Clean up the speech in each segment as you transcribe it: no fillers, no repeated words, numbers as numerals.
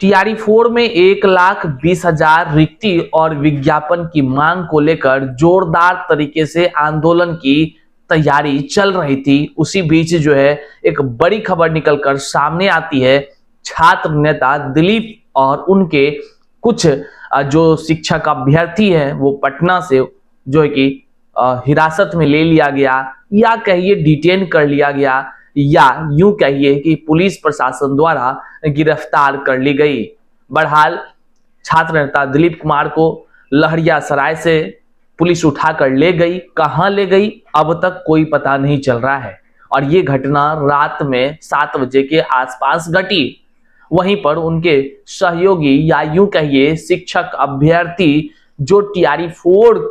TRE-4 में 1,20,000 रिक्ति और विज्ञापन की मांग को लेकर जोरदार तरीके से आंदोलन की तैयारी चल रही थी। उसी बीच जो है एक बड़ी खबर निकलकर सामने आती है। छात्र नेता दिलीप और उनके कुछ जो शिक्षक अभ्यर्थी हैं वो पटना से जो है कि हिरासत में ले लिया गया, या कहिए डिटेन कर लिया गया, या यूं कहिए कि पुलिस प्रशासन द्वारा गिरफ्तार कर ली गई। बहरहाल छात्र नेता दिलीप कुमार को लहरियासराय से पुलिस उठाकर ले गई। कहां ले गई अब तक कोई पता नहीं चल रहा है, और ये घटना रात में 7 बजे के आसपास घटी। वहीं पर उनके सहयोगी या यूं कहिए शिक्षक अभ्यर्थी जो TRE-4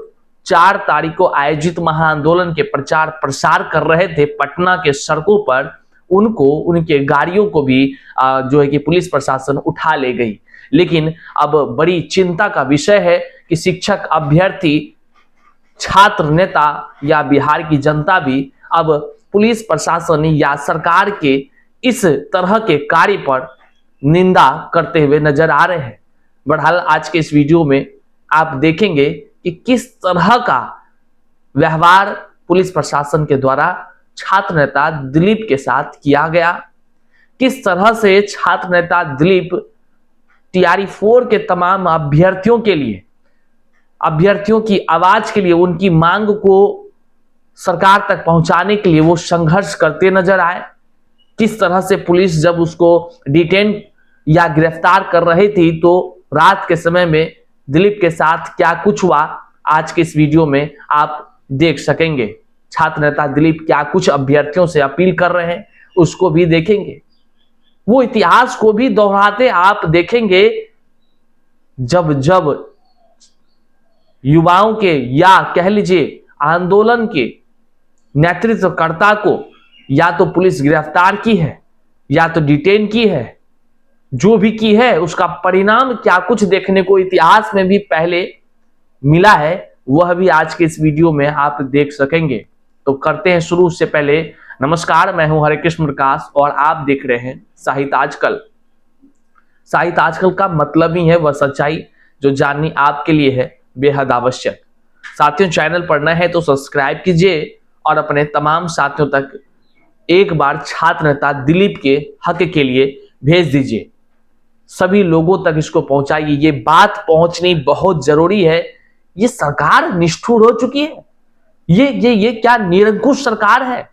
4 तारीख को आयोजित महाआंदोलन के प्रचार प्रसार कर रहे थे पटना के सड़कों पर, उनको उनके गाड़ियों को भी जो है कि पुलिस प्रशासन उठा ले गई। लेकिन अब बड़ी चिंता का विषय है कि शिक्षक अभ्यर्थी, छात्र नेता या बिहार की जनता भी अब पुलिस प्रशासन या सरकार के इस तरह के कार्य पर निंदा करते हुए नजर आ रहे हैं। बहरहाल आज के इस वीडियो में आप देखेंगे कि किस तरह का व्यवहार पुलिस प्रशासन के द्वारा छात्र नेता दिलीप के साथ किया गया, किस तरह से छात्र नेता दिलीप TRE-4 के तमाम अभ्यर्थियों के लिए, अभ्यर्थियों की आवाज के लिए, उनकी मांग को सरकार तक पहुंचाने के लिए वो संघर्ष करते नजर आए। किस तरह से पुलिस जब उसको डिटेन या गिरफ्तार कर रही थी तो रात के समय में दिलीप के साथ क्या कुछ हुआ, आज के इस वीडियो में आप देख सकेंगे। छात्र नेता दिलीप क्या कुछ अभ्यर्थियों से अपील कर रहे हैं उसको भी देखेंगे। वो इतिहास को भी दोहराते आप देखेंगे, जब जब युवाओं के या कह लीजिए आंदोलन के नेतृत्वकर्ता को या तो पुलिस गिरफ्तार की है या तो डिटेन की है, जो भी की है उसका परिणाम क्या कुछ देखने को इतिहास में भी पहले मिला है, वह भी आज के इस वीडियो में आप देख सकेंगे। तो करते हैं शुरू। उससे पहले नमस्कार, मैं हूं हरेकृष्ण प्रकाश और आप देख रहे हैं साहित्य आजकल। साहित्य आजकल का मतलब ही है वह सच्चाई जो जाननी आपके लिए है बेहद आवश्यक। साथियों, चैनल पर नए हैं तो सब्सक्राइब कीजिए और अपने तमाम साथियों तक एक बार छात्र नेता दिलीप के हक के लिए भेज दीजिए। सभी लोगों तक इसको पहुंचाइए, ये बात पहुंचनी बहुत जरूरी है। ये सरकार निष्ठुर हो चुकी है। ये क्या निरंकुश सरकार है?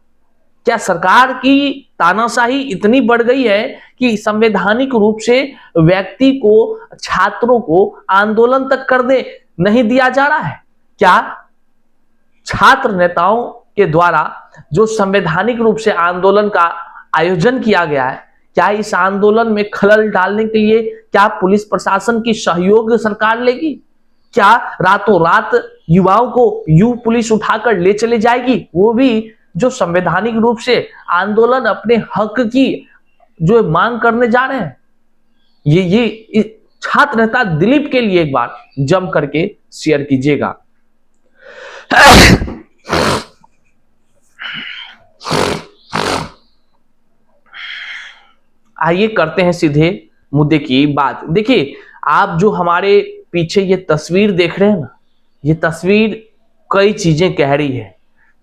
क्या सरकार की तानाशाही इतनी बढ़ गई है कि संवैधानिक रूप से व्यक्ति को, छात्रों को आंदोलन तक करने नहीं दिया जा रहा है? क्या छात्र नेताओं के द्वारा जो संवैधानिक रूप से आंदोलन का आयोजन किया गया है, क्या इस आंदोलन में खलल डालने के लिए क्या पुलिस प्रशासन की सहयोग सरकार लेगी? क्या रातों रात युवाओं को यूं पुलिस उठाकर ले चले जाएगी, वो भी जो संवैधानिक रूप से आंदोलन अपने हक की जो मांग करने जा रहे हैं? ये छात्र नेता दिलीप के लिए एक बार जम करके शेयर कीजिएगा। आइए करते हैं सीधे मुद्दे की बात। देखिए, आप जो हमारे पीछे ये तस्वीर देख रहे हैं ना, ये तस्वीर कई चीजें कह रही है,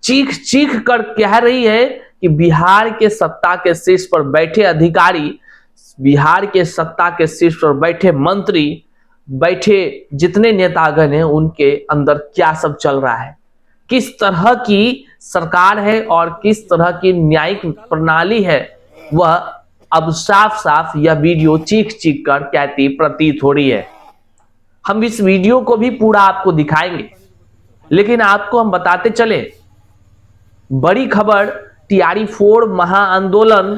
चीख चीख कर कह रही है कि बिहार के सत्ता के शीर्ष पर बैठे अधिकारी, बिहार के सत्ता के शीर्ष पर बैठे मंत्री, बैठे जितने नेतागण हैं, उनके अंदर क्या सब चल रहा है, किस तरह की सरकार है और किस तरह की न्यायिक प्रणाली है, वह अब साफ साफ यह वीडियो चीख चीख कर कहती प्रतीत हो रही है। हम इस वीडियो को भी पूरा आपको दिखाएंगे, लेकिन आपको हम बताते चले, बड़ी खबर TRE-4 महाआंदोलन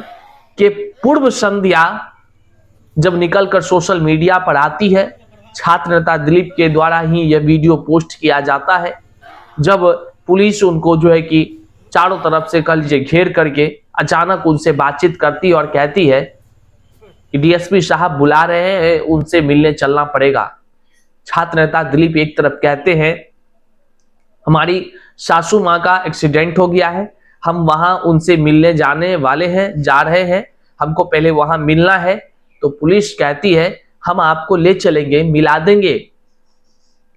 के पूर्व संध्या जब निकलकर सोशल मीडिया पर आती है, छात्र नेता दिलीप के द्वारा ही यह वीडियो पोस्ट किया जाता है। जब पुलिस उनको जो है कि चारों तरफ से कह लीजिए घेर करके अचानक उनसे बातचीत करती है और कहती है कि DSP साहब बुला रहे हैं, उनसे मिलने चलना पड़ेगा। छात्र नेता दिलीप एक तरफ कहते हैं हमारी सासू माँ का एक्सीडेंट हो गया है, हम वहां उनसे मिलने जाने वाले हैं, जा रहे हैं, हमको पहले वहां मिलना है, तो पुलिस कहती है हम आपको ले चलेंगे, मिला देंगे।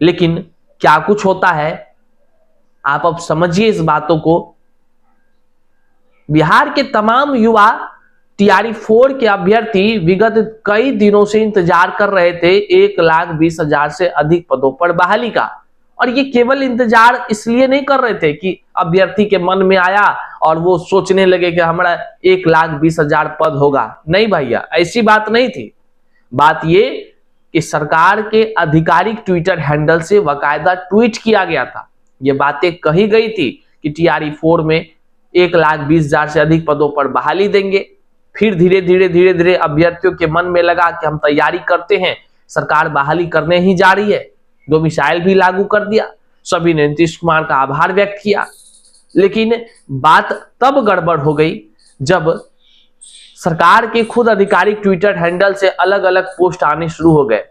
लेकिन क्या कुछ होता है आप अब समझिए इस बातों को। बिहार के तमाम युवा टीआरई 4 के अभ्यर्थी विगत कई दिनों से इंतजार कर रहे थे 1,20,000 से अधिक पदों पर बहाली का। और ये केवल इंतजार इसलिए नहीं कर रहे थे कि अभ्यर्थी के मन में आया और वो सोचने लगे कि हमारा 1,20,000 पद होगा। नहीं भैया, ऐसी बात नहीं थी। बात ये कि सरकार के आधिकारिक ट्विटर हैंडल से बाकायदा ट्वीट किया गया था। ये बातें कही गई थी कि टीआरई 4 में 1,20,000 से अधिक पदों पर बहाली देंगे। फिर धीरे धीरे अभ्यर्थियों के मन में लगा कि हम तैयारी करते हैं, सरकार बहाली करने ही जा रही है, डोमिसाइल भी लागू कर दिया। सभी ने नीतीश कुमार का आभार व्यक्त किया। लेकिन बात तब गड़बड़ हो गई जब सरकार के खुद आधिकारिक ट्विटर हैंडल से अलग अलग पोस्ट आने शुरू हो गए।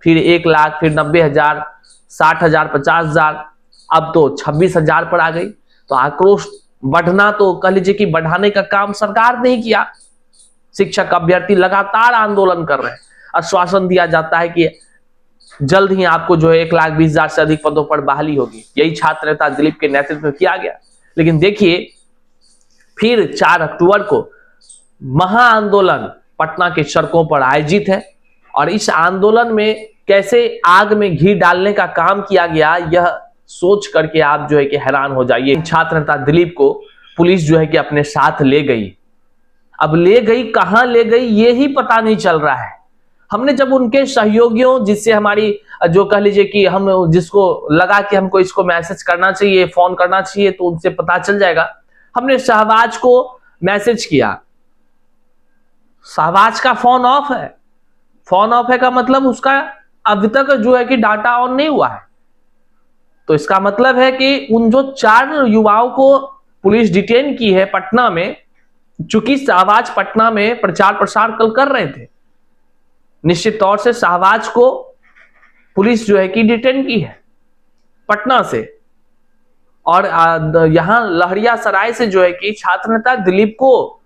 फिर 1,00,000, फिर 90,000, 60,000, 50,000, अब तो 26,000 पर आ गई। तो आक्रोश बढ़ना, तो कह लीजिए कि बढ़ाने का काम सरकार ने ही किया। शिक्षक अभ्यर्थी लगातार आंदोलन कर रहे हैं। आश्वासन दिया जाता है कि जल्द ही आपको जो है 1,20,000 से अधिक पदों पर बहाली होगी। यही छात्र नेता दिलीप के नेतृत्व में किया गया। लेकिन देखिए फिर 4 अक्टूबर को महाआंदोलन पटना के सड़कों पर आयोजित है और इस आंदोलन में कैसे आग में घी डालने का काम किया गया, यह सोच करके आप जो है कि हैरान हो जाइए। छात्र नेता दिलीप को पुलिस जो है कि अपने साथ ले गई। अब ले गई, कहां ले गई ये ही पता नहीं चल रहा है। हमने जब उनके सहयोगियों, जिससे हमारी जो कह लीजिए कि हम जिसको लगा कि हमको इसको मैसेज करना चाहिए, फोन करना चाहिए, तो उनसे पता चल जाएगा। हमने शहबाज को मैसेज किया, शहबाज का फोन ऑफ है। फोन ऑफ है का मतलब उसका अभी तक जो है कि डाटा ऑन नहीं हुआ है। तो इसका मतलब है कि उन जो 4 युवाओं को पुलिस डिटेन की है पटना में, चूंकि शहबाज पटना में प्रचार प्रसार कल कर रहे थे, निश्चित तौर से शहबाज को पुलिस जो है कि डिटेन की है पटना से। और यहां लहरियासराय से जो है कि छात्र नेता दिलीप को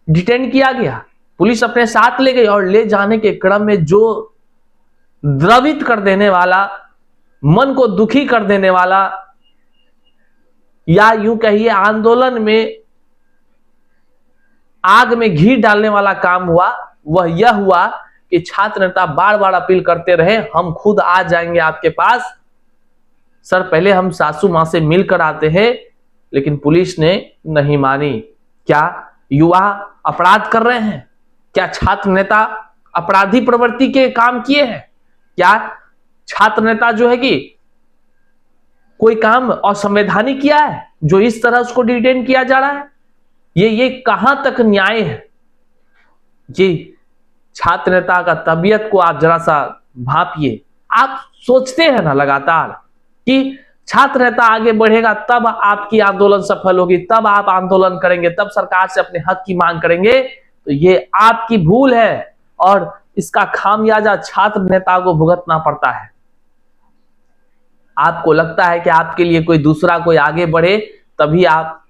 डिटेन किया गया, पुलिस अपने साथ ले गई। और ले जाने के क्रम में जो द्रवित कर देने वाला, मन को दुखी कर देने वाला, या यूं कहिए आंदोलन में आग में घी डालने वाला काम हुआ, वह यह हुआ कि छात्र नेता बार बार अपील करते रहे, हम खुद आ जाएंगे आपके पास, सर पहले हम सासू मां से मिलकर आते हैं। लेकिन पुलिस ने नहीं मानी। क्या युवा अपराध कर रहे हैं? क्या छात्र नेता अपराधी प्रवृत्ति के काम किए हैं? क्या छात्र नेता जो है कि कोई काम असंवैधानिक किया है जो इस तरह उसको डिटेन किया जा रहा है? ये कहां तक न्याय है? ये छात्र नेता का तबीयत को आप जरा सा भापिए। आप सोचते हैं ना लगातार कि छात्र नेता आगे बढ़ेगा तब आपकी आंदोलन सफल होगी, तब आप आंदोलन करेंगे, तब सरकार से अपने हक की मांग करेंगे। तो ये आपकी भूल है और इसका खामियाजा छात्र नेता को भुगतना पड़ता है। आपको लगता है कि आपके लिए कोई दूसरा कोई आगे बढ़े तभी आप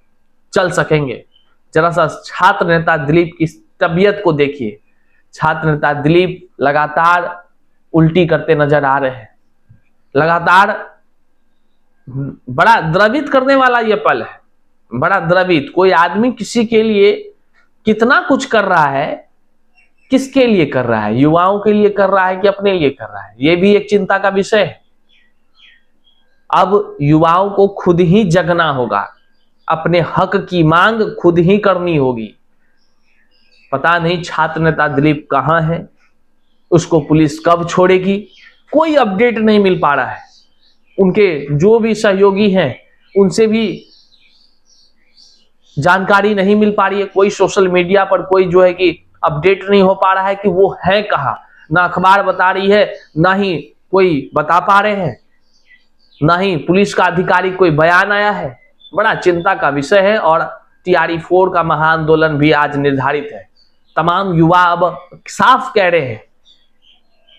चल सकेंगे। जरा सा छात्र नेता दिलीप की तबीयत को देखिए। छात्र नेता दिलीप लगातार उल्टी करते नजर आ रहे हैं। लगातार बड़ा द्रवित करने वाला यह पल है, बड़ा द्रवित। कोई आदमी किसी के लिए कितना कुछ कर रहा है, किसके लिए कर रहा है? युवाओं के लिए कर रहा है कि अपने लिए कर रहा है? यह भी एक चिंता का विषय है। अब युवाओं को खुद ही जगना होगा, अपने हक की मांग खुद ही करनी होगी। पता नहीं छात्र नेता दिलीप कहां है, उसको पुलिस कब छोड़ेगी, कोई अपडेट नहीं मिल पा रहा है। उनके जो भी सहयोगी हैं उनसे भी जानकारी नहीं मिल पा रही है। कोई सोशल मीडिया पर कोई जो है कि अपडेट नहीं हो पा रहा है कि वो है कहां। ना अखबार बता रही है, ना ही कोई बता पा रहे हैं, ना ही पुलिस का अधिकारी कोई बयान आया है। बड़ा चिंता का विषय है। और टीआरई 4 का महाआंदोलन भी आज निर्धारित है। तमाम युवा अब साफ कह रहे हैं,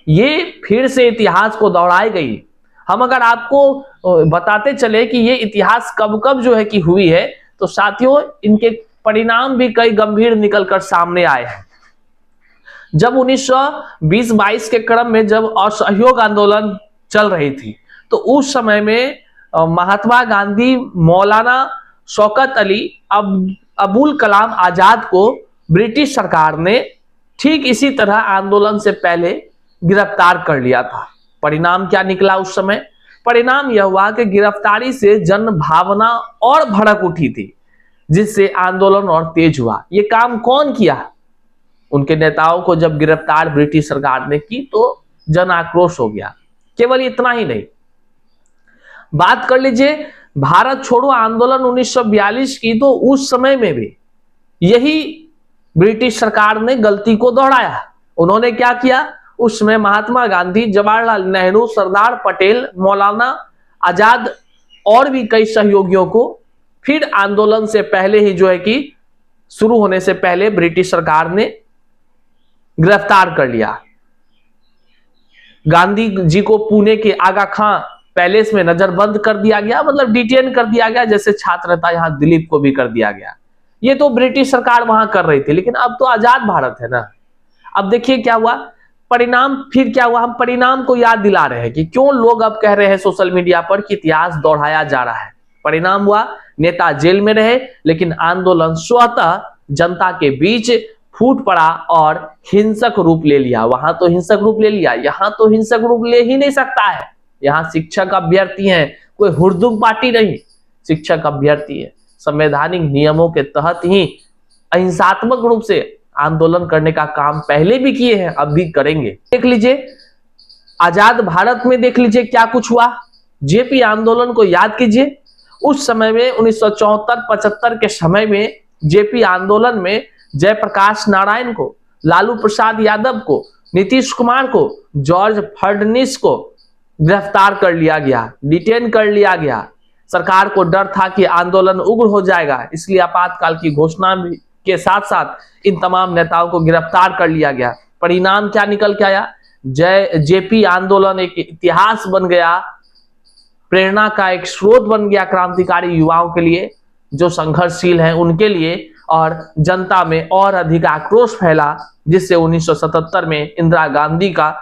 ये फिर से इतिहास को दोहराई गई। हम अगर आपको बताते चले कि ये इतिहास कब कब जो है कि हुई है, तो साथियों इनके परिणाम भी कई गंभीर निकलकर सामने आए हैं। जब 1920-22 के क्रम में जब असहयोग आंदोलन चल रही थी, तो उस समय में महात्मा गांधी, मौलाना शौकत अली, अबुल कलाम आजाद को ब्रिटिश सरकार ने ठीक इसी तरह आंदोलन से पहले गिरफ्तार कर लिया था। परिणाम क्या निकला उस समय? परिणाम यह हुआ कि गिरफ्तारी से जन भावना और भड़क उठी थी, जिससे आंदोलन और तेज हुआ। ये काम कौन किया? उनके नेताओं को जब गिरफ्तार ब्रिटिश सरकार ने की तो जन आक्रोश हो गया। केवल इतना ही नहीं, बात कर लीजिए भारत छोड़ो आंदोलन 1942 की, तो उस समय में भी यही ब्रिटिश सरकार ने गलती को दोहराया। उन्होंने क्या किया? उसमें महात्मा गांधी, जवाहरलाल नेहरू, सरदार पटेल, मौलाना आजाद और भी कई सहयोगियों को फिर आंदोलन से पहले ही जो है कि शुरू होने से पहले ब्रिटिश सरकार ने गिरफ्तार कर लिया। गांधी जी को पुणे के आगा खां पैलेस में नजरबंद कर दिया गया, मतलब डिटेन कर दिया गया, जैसे छात्र नेता यहां दिलीप को भी कर दिया गया। ये तो ब्रिटिश सरकार वहां कर रही थी, लेकिन अब तो आजाद भारत है ना। अब देखिए क्या हुआ परिणाम, फिर क्या हुआ? हम परिणाम को याद दिला रहे हैं कि क्यों लोग अब कह रहे हैं सोशल मीडिया पर कि इतिहास दोहराया जा रहा है। परिणाम हुआ नेता जेल में रहे, लेकिन आंदोलन स्वतः जनता के बीच फूट पड़ा और हिंसक रूप ले लिया। वहां तो हिंसक रूप ले लिया, यहां तो हिंसक रूप ले ही नहीं सकता है। यहाँ शिक्षक अभ्यर्थी हैं, कोई हुड़दुंग पार्टी नहीं, शिक्षक अभ्यर्थी है। संवैधानिक नियमों के तहत ही अहिंसात्मक रूप से आंदोलन करने का काम पहले भी किए हैं, अब भी करेंगे। देख लीजिए आजाद भारत में, देख लीजिए क्या कुछ हुआ। जेपी आंदोलन को याद कीजिए। उस समय में 1974-75 के समय में जेपी आंदोलन में जयप्रकाश नारायण को, लालू प्रसाद यादव को, नीतीश कुमार को, जॉर्ज फर्नांडिस को गिरफ्तार कर लिया गया, डिटेन कर लिया गया। सरकार को डर था कि आंदोलन उग्र हो जाएगा, इसलिए आपातकाल की घोषणा के साथ साथ इन तमाम नेताओं को गिरफ्तार कर लिया गया। परिणाम क्या निकल के आया? जेपी आंदोलन एक इतिहास बन गया, प्रेरणा का एक स्रोत बन गया क्रांतिकारी युवाओं के लिए जो संघर्षशील हैं उनके लिए, और जनता में और अधिक आक्रोश फैला, जिससे 1977 में इंदिरा गांधी का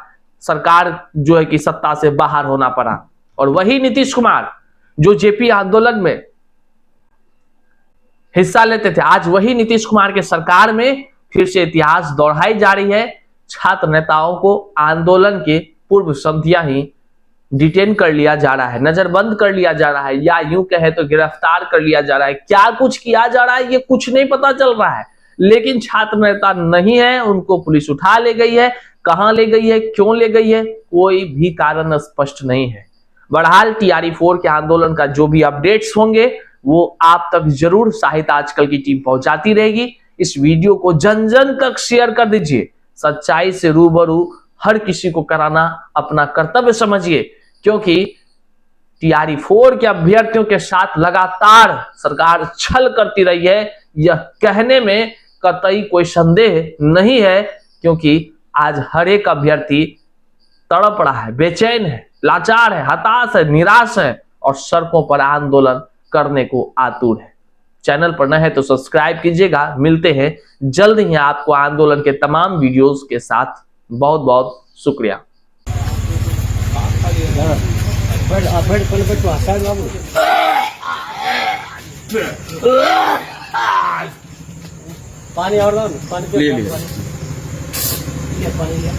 सरकार जो है कि सत्ता से बाहर होना पड़ा। और वही नीतीश कुमार जो जेपी आंदोलन में हिस्सा लेते थे, आज वही नीतीश कुमार के सरकार में फिर से इतिहास दोहराई जा रही है। छात्र नेताओं को आंदोलन के पूर्व संध्या ही डिटेन कर लिया जा रहा है, नजरबंद कर लिया जा रहा है, या यूं कहे तो गिरफ्तार कर लिया जा रहा है। क्या कुछ किया जा रहा है ये कुछ नहीं पता चल रहा है, लेकिन छात्र नेता नहीं है, उनको पुलिस उठा ले गई है। कहां ले गई है, क्यों ले गई है, कोई भी कारण स्पष्ट नहीं है। बहरहाल TRE4 के आंदोलन का जो भी अपडेट्स होंगे वो आप तक जरूर साहित्य आजकल की टीम पहुंचाती रहेगी। इस वीडियो को जन जन तक शेयर कर दीजिए। सच्चाई से रूबरू हर किसी को कराना अपना कर्तव्य समझिए, क्योंकि TRE4 के अभ्यर्थियों के साथ लगातार सरकार छल करती रही है, यह कहने में कतई कोई संदेह नहीं है, क्योंकि आज हर एक अभ्यर्थी तड़प रहा है, बेचैन है, लाचार है, हताश है, निराश है और सड़कों पर आंदोलन करने को आतुर है। चैनल पर नए हैं तो सब्सक्राइब कीजिएगा। मिलते हैं जल्द ही आपको आंदोलन के तमाम वीडियोस के साथ। बहुत बहुत शुक्रिया। पानी और दो, पानी ले लिया। पानी लिया।